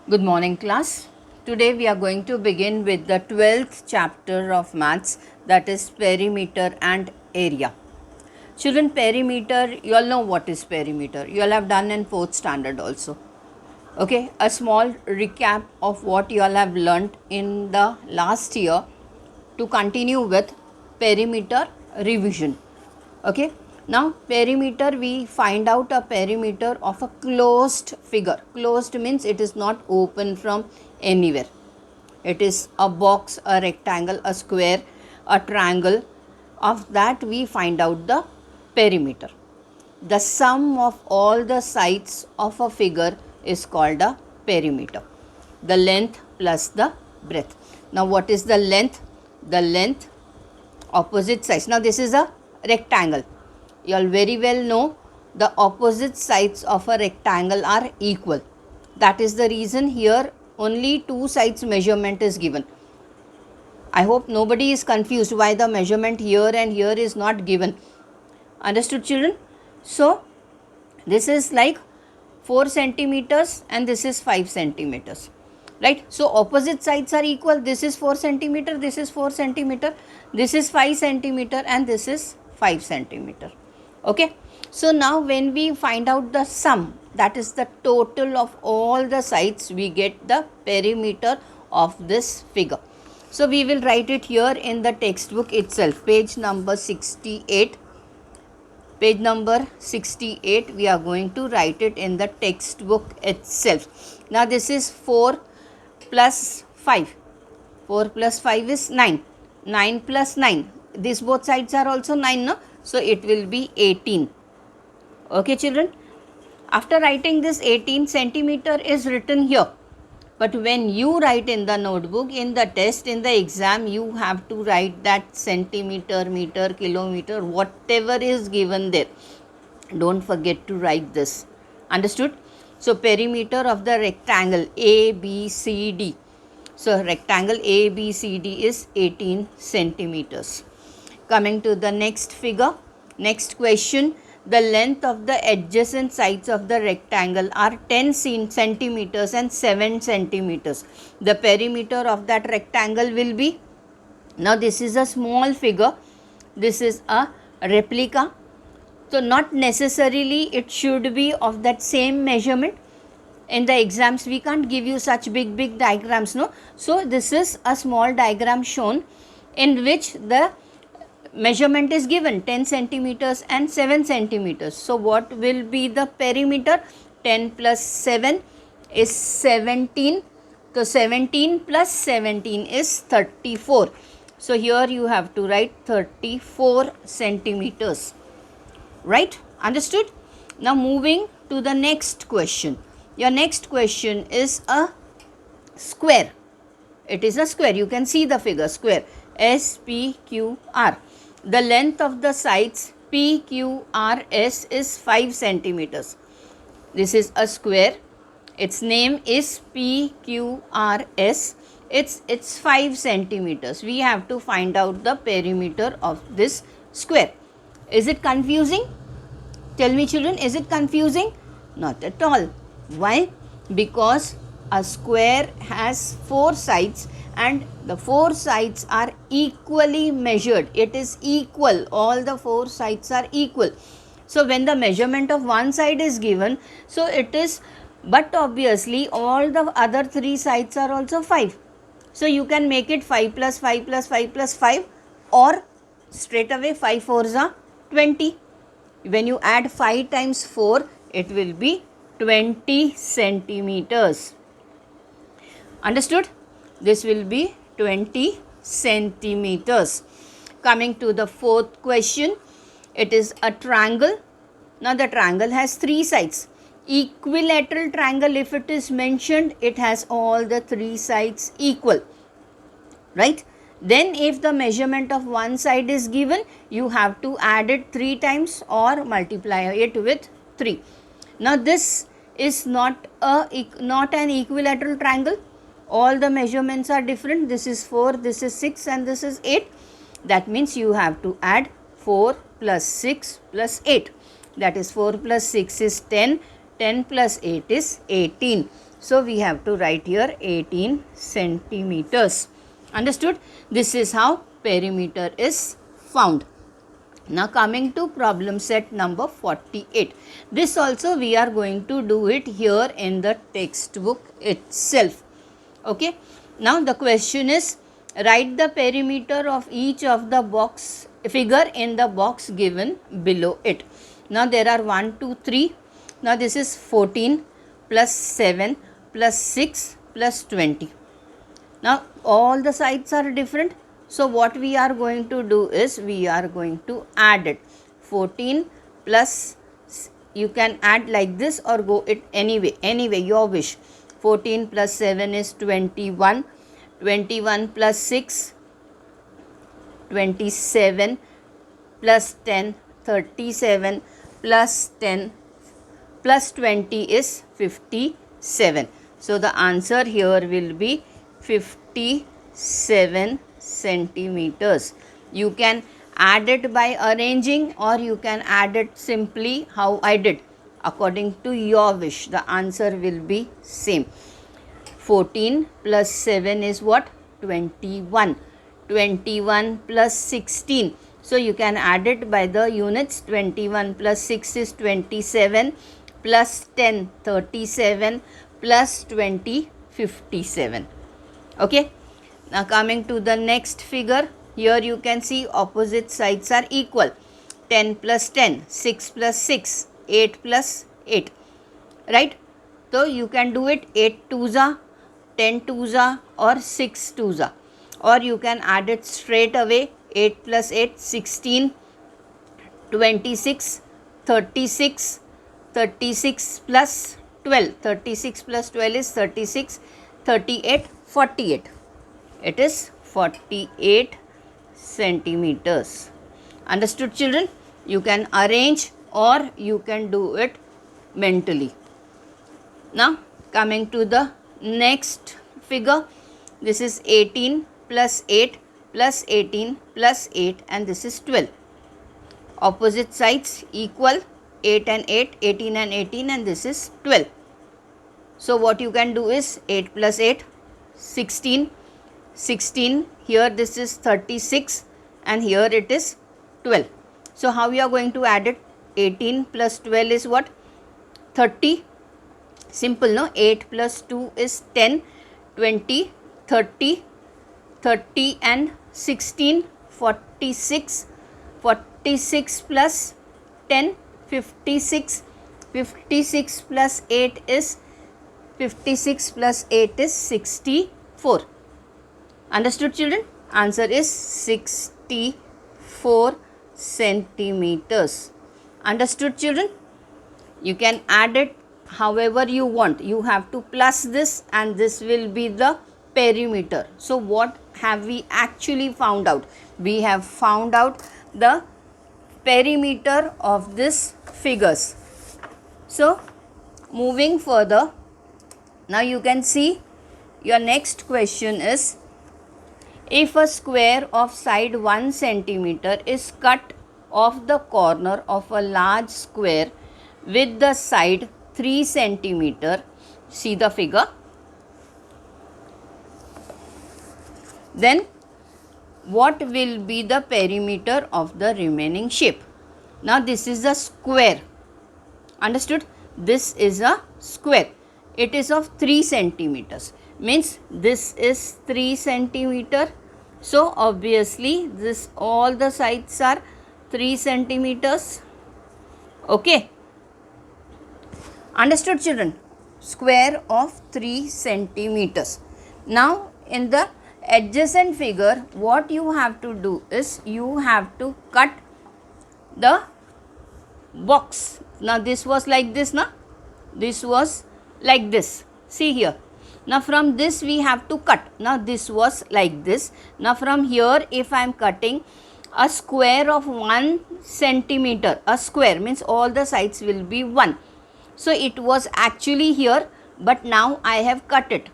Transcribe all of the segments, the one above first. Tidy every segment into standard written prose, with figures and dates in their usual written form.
Good morning, class. Today we are going to begin with the 12th chapter of maths, that is perimeter and area. Children, perimeter, you all know what is perimeter. You all have done in 4th standard also. Okay, a small recap of what you all have learnt in the last year to continue with perimeter revision. Okay, now perimeter, we find out a perimeter of a closed figure. Closed means it is not open from anywhere. It is a box, a rectangle, a square, a triangle. Of that we find out the perimeter. The sum of all the sides of a figure is called a perimeter. The length plus the breadth. Now what is the length? The length, opposite sides. Now this is a rectangle. You all very well know the opposite sides of a rectangle are equal. That is the reason here only two sides measurement is given. I hope nobody is confused why the measurement here and here is not given. Understood, children? So this is like 4 centimeters and this is 5 centimeters. Right? So opposite sides are equal. This is 4 centimeter, this is 4 centimeter, this is 5 centimeter and this is 5 centimeter. Okay. So now when we find out the sum, that is the total of all the sides, we get the perimeter of this figure. So we will write it here in the textbook itself, page number 68. Page number 68, we are going to write it in the textbook itself. Now this is 4 plus 5. 4 plus 5 is 9. 9 plus 9. These both sides are also 9, no? So it will be 18. Okay, children? After writing this 18 centimeter is written here. But when you write in the notebook, in the test, in the exam, you have to write that centimeter, meter, kilometer, whatever is given there. Don't forget to write this. Understood? So, perimeter of the rectangle ABCD. So, rectangle ABCD is 18 centimeters. Coming to the next figure, next question. The length of the adjacent sides of the rectangle are 10 centimeters and 7 centimeters. The perimeter of that rectangle will be, now this is a small figure, this is a replica. So not necessarily it should be of that same measurement. In the exams we can't give you such big diagrams, no. So this is a small diagram shown in which the measurement is given 10 centimeters and 7 centimeters. So what will be the perimeter? 10 plus 7 is 17. So 17 plus 17 is 34. So here you have to write 34 centimeters. Right? Understood? Now moving to the next question. Your next question is a square. It is a square. You can see the figure, square. SPQR. The length of the sides PQRS is 5 centimeters. This is a square. Its name is PQRS. It's 5 centimeters. We have to find out the perimeter of this square. Is it confusing? Tell me, children, is it confusing? Not at all. Why? Because a square has 4 sides and the 4 sides are equally measured. It is equal. All the 4 sides are equal. So when the measurement of one side is given, so it is, but obviously all the other 3 sides are also 5. So you can make it 5 plus 5 plus 5 plus 5, or straight away 5 fours are 20. When you add 5 times 4, it will be 20 centimeters. Understood? This will be 20 centimeters. Coming to the fourth question, it is a triangle. Now the triangle has 3 sides. Equilateral triangle, if it is mentioned, it has all the 3 sides equal. Right? Then if the measurement of one side is given, you have to add it 3 times or multiply it with 3. Now this is not an equilateral triangle. All the measurements are different. This is 4, this is 6 and this is 8. That means you have to add 4 plus 6 plus 8. That is 4 plus 6 is 10. 10 plus 8 is 18. So we have to write here 18 centimeters. Understood? This is how perimeter is found. Now coming to problem set number 48. This also we are going to do it here in the textbook itself. Okay. Now the question is, write the perimeter of each of the box figure in the box given below it. Now there are 1, 2, 3. Now this is 14 plus 7 plus 6 plus 20. Now all the sides are different. So what we are going to do is we are going to add it. 14 plus, you can add like this or go it anyway your wish. 14 plus 7 is 21. 21 plus 6, 27 plus 10, 37 plus 10 plus 20 is 57. So the answer here will be 57 centimeters. You can add it by arranging or you can add it simply how I did. According to your wish, the answer will be same. 14 plus 7 is what? 21. 21 plus 16. So you can add it by the units. 21 plus 6 is 27 plus 10 37 plus 20 57. Okay. Now coming to the next figure. Here you can see opposite sides are equal. 10 plus 10, 6 plus 6, 8 plus 8. Right. So you can do it 8 twos are, 10 twos are or 6 twos are. Or you can add it straight away. 8 plus 8, 16, 26, 36, 36 plus 12. 36 plus 12 is 36, 38, 48. It is 48 centimeters. Understood, children? You can arrange or you can do it mentally. Now coming to the next figure. This is 18 plus 8 plus 18 plus 8 and this is 12. Opposite sides equal. 8 and 8, 18 and 18 and this is 12. So what you can do is 8 plus 8, 16. 16, here this is 36 and here it is 12. So how you are going to add it? 18 plus 12 is what? 30. Simple, no? 8 plus 2 is 10, 20, 30, 30 and 16, 46, 46 plus 10, 56, 56 plus 8 is 56 plus 8 is 64. Understood, children? Answer is 64 centimeters. Understood, children? You can add it however you want. You have to plus this and this will be the perimeter. So what have we actually found out? We have found out the perimeter of this figures. So moving further, now you can see your next question is, if a square of side 1 centimeter is cut off the corner of a large square with the side 3 centimeter, see the figure, then what will be the perimeter of the remaining shape? Now this is a square. Understood? This is a square. It is of 3 centimeters. Means this is 3 centimeter. So obviously this all the sides are 3 centimeters. Okay. Understood, children? Square of 3 centimeters. Now in the adjacent figure, what you have to do is you have to cut the box. Now this was like this, na? This was like this. See here. Now from this we have to cut. Now this was like this. Now from here, if I am cutting a square of 1 centimeter, a square means all the sides will be 1. So it was actually here, but now I have cut it.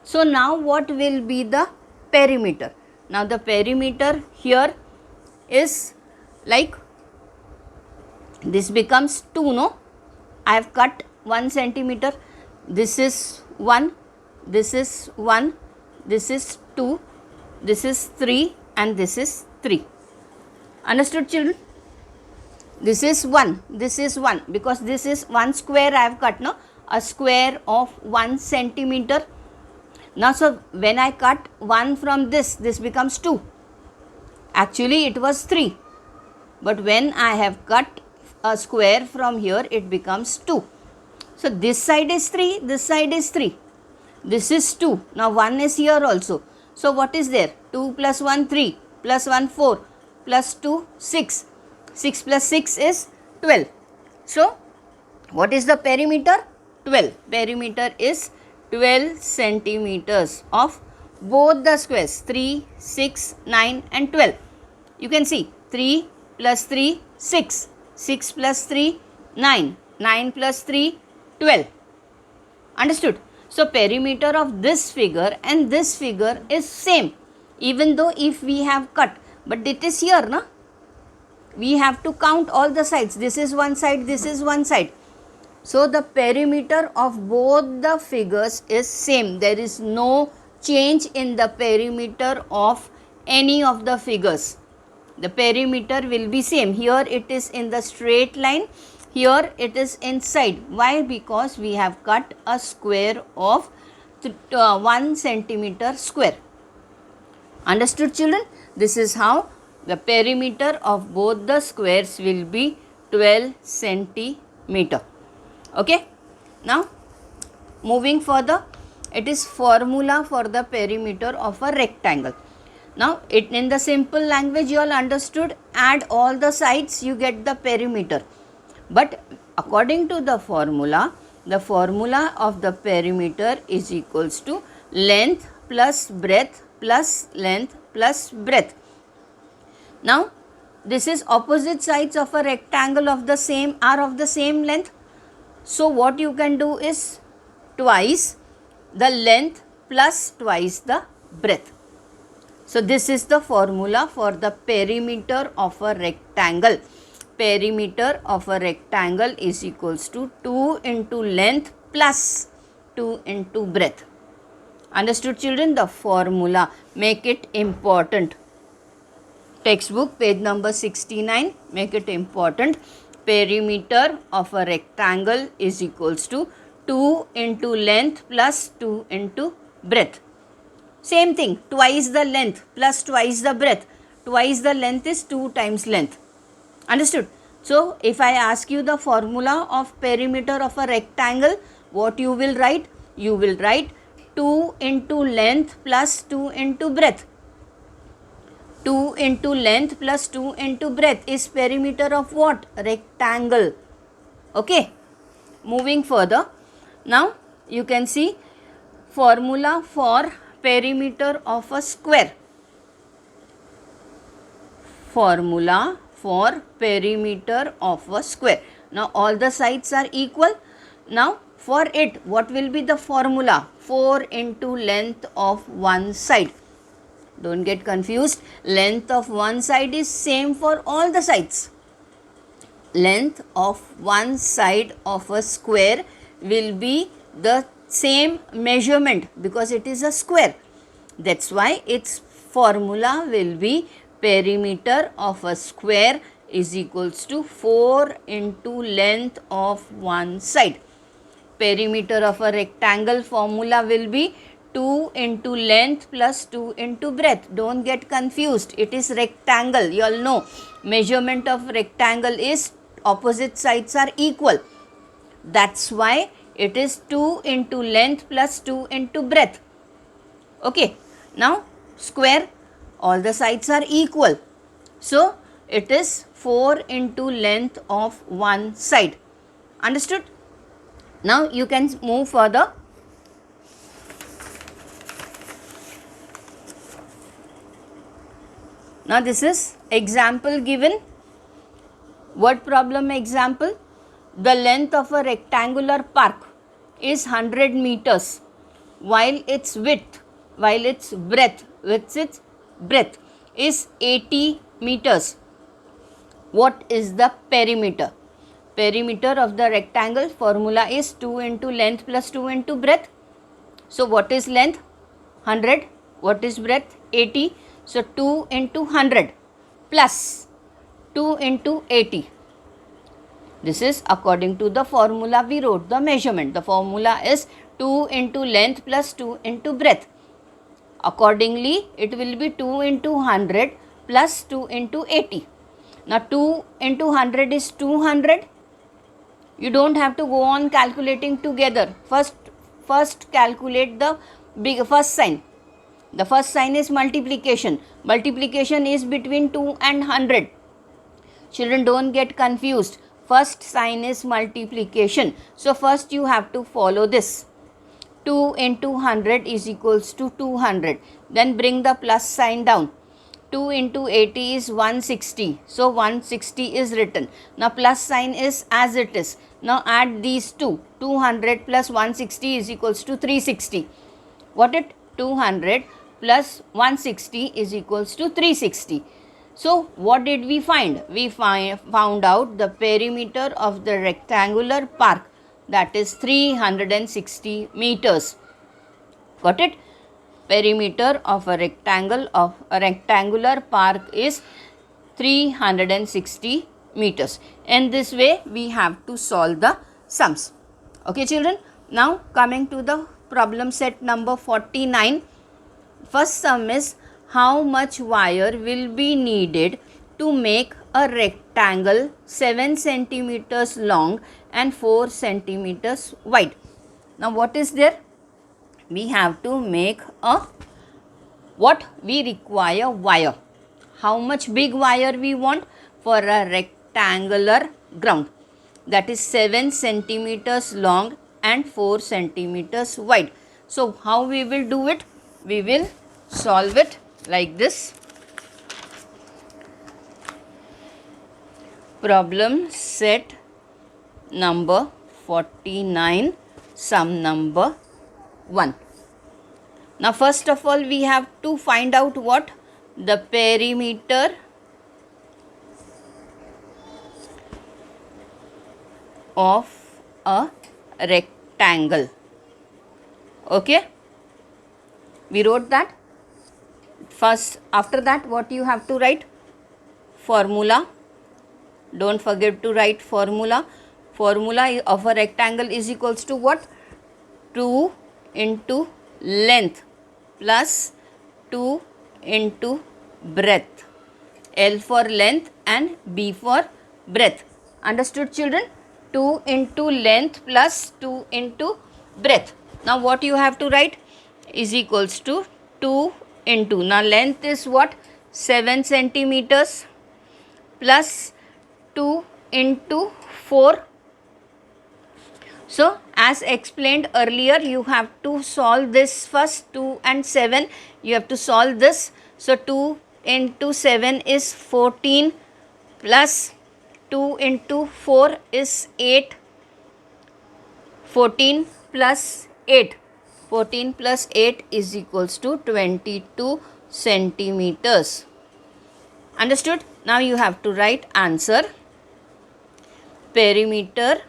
So now what will be the perimeter? Now the perimeter here is like this becomes 2, no? I have cut 1 centimeter. This is 1, this is 1, this is 2, this is 3 and this is 3. Understood children? This is 1 because this is 1 square I have cut, no? A square of 1 centimeter. Now, so when I cut 1 from this becomes 2. Actually it was 3. But when I have cut a square from here, it becomes 2. So this side is 3, this side is 3. This is 2. Now 1 is here also. So what is there? 2 plus 1, 3, plus 1, 4, plus 2, 6. 6 plus 6 is 12. So what is the perimeter? 12. Perimeter is 12 centimeters of both the squares, 3, 6, 9 and 12. You can see 3 plus 3, 6, 6 plus 3, 9, 9 plus 3, 12. Understood? So perimeter of this figure and this figure is same, even though if we have cut, but it is here, na? We have to count all the sides. This is one side, this is one side. So the perimeter of both the figures is same. There is no change in the perimeter of any of the figures. The perimeter will be same. Here it is in the straight line. Here it is inside. Why? Because we have cut a square of 1 centimeter square. Understood children? This is how the perimeter of both the squares will be 12 centimeter. Okay. Now moving further, it is formula for the perimeter of a rectangle. Now in the simple language you all understood, add all the sides, you get the perimeter. But according to the formula of the perimeter is equals to length plus breadth plus length plus breadth. Now this is opposite sides of a rectangle of the same length. So what you can do is twice the length plus twice the breadth. So this is the formula for the perimeter of a rectangle. Perimeter of a rectangle is equals to 2 into length plus 2 into breadth. Understood children? The formula, make it important. Textbook page number 69, make it important. Perimeter of a rectangle is equals to 2 into length plus 2 into breadth. Same thing, twice the length plus twice the breadth. Twice the length is 2 times length. Understood? So if I ask you the formula of perimeter of a rectangle, what you will write? You will write 2 into length plus 2 into breadth. 2 into length plus 2 into breadth is perimeter of what? Rectangle. Okay. Moving further. Now you can see formula for perimeter of a square. Formula for perimeter of a square. Now all the sides are equal. Now for it, what will be the formula? 4 into length of one side. Don't get confused. Length of one side is same for all the sides. Length of one side of a square will be the same measurement because it is a square. That's why its formula will be perimeter of a square is equals to 4 into length of one side. Perimeter of a rectangle formula will be 2 into length plus 2 into breadth. Don't get confused. It is rectangle. You all know measurement of rectangle is opposite sides are equal. That's why it is 2 into length plus 2 into breadth. Okay. Now square, all the sides are equal. So it is 4 into length of one side. Understood? Now you can move further. Now this is example given. Word problem example. The length of a rectangular park is 100 meters while its breadth is 80 meters. What is the perimeter? Perimeter of the rectangle formula is 2 into length plus 2 into breadth. So what is length? 100. What is breadth? 80. So 2 into 100 plus 2 into 80. This is according to the formula we wrote the measurement. The formula is 2 into length plus 2 into breadth. Accordingly, it will be 2 into 100 plus 2 into 80. Now 2 into 100 is 200. You don't have to go on calculating together. First calculate the first sign. The first sign is multiplication. Multiplication is between 2 and 100. Children, don't get confused. First sign is multiplication. So first you have to follow this. 2 into 100 is equals to 200. Then bring the plus sign down. 2 into 80 is 160. So 160 is written. Now plus sign is as it is. Now add these two. 200 plus 160 is equals to 360. Got it? 200 plus 160 is equals to 360. So what did we find? We found out the perimeter of the rectangular park, that is 360 meters. Got it? Perimeter of a rectangular park is 360 meters. In this way we have to solve the sums. Okay children, now coming to the problem set number 49. First sum is, how much wire will be needed to make a rectangle 7 centimeters long and 4 centimeters wide? Now what is there? We have to make what we require wire. How much big wire we want for a rectangular ground? That is 7 centimeters long and 4 centimeters wide. So how we will do it? We will solve it like this. Problem set number 49, sum number 1. Now first of all we have to find out what? The perimeter of a rectangle. Okay, we wrote that. First, after that what you have to write? Formula. Don't forget to write formula. Formula of a rectangle is equals to what? 2 into length plus 2 into breadth. L for length and B for breadth. Understood children? 2 into length plus 2 into breadth. Now what you have to write? Is equals to 2 into, now length is what? 7 centimeters plus 2 into 4. So as explained earlier, you have to solve this first. 2 and 7 you have to solve this. So 2 into 7 is 14 plus 2 into 4 is 8. 14 plus 8. 14 plus 8 is equals to 22 centimeters. Understood? Now you have to write answer. Perimeter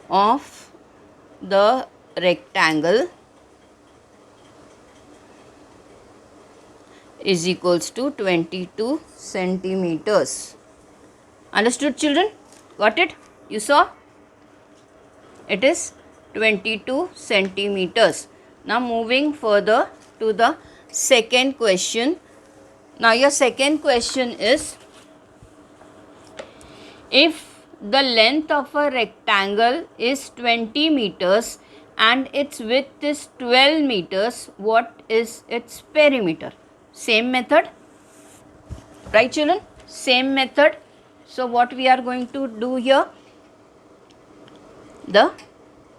of the rectangle is equals to 22 centimeters. Understood children? Got it? You saw? It is 22 centimeters. Now moving further to the second question. Now your second question is, if the length of a rectangle is 20 meters and its width is 12 meters, what is its perimeter? Same method, right children? Same method. So what we are going to do here? The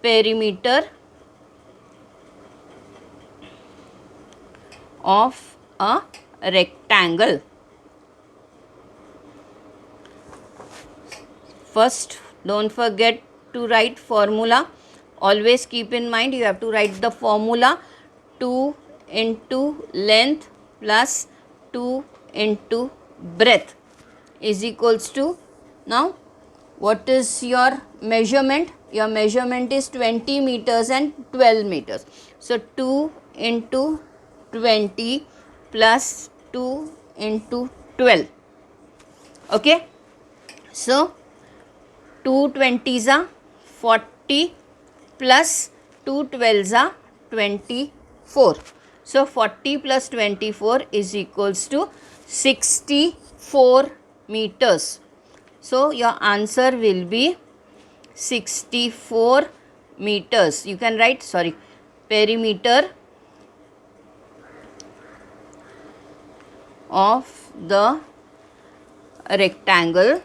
perimeter of a rectangle. First, don't forget to write formula. Always keep in mind you have to write the formula. 2 into length plus 2 into breadth is equals to, now what is your measurement? your measurement is 20 meters and 12 meters. So 2 into 20 plus 2 into 12. Okay. So 2 20s are 40 plus 2 12s are 24. So 40 plus 24 is equals to 64 meters. So your answer will be 64 meters. You can write, sorry, perimeter of the rectangle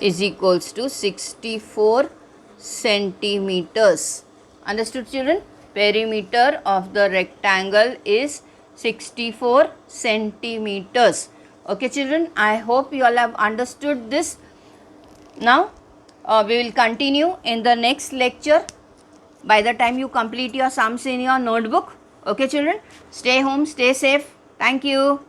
is equals to 64 centimeters. Understood, children? Perimeter of the rectangle is 64 centimeters. Okay, children, I hope you all have understood this. Now, we will continue in the next lecture by the time you complete your sums in your notebook. Okay, children? Stay home, stay safe. Thank you.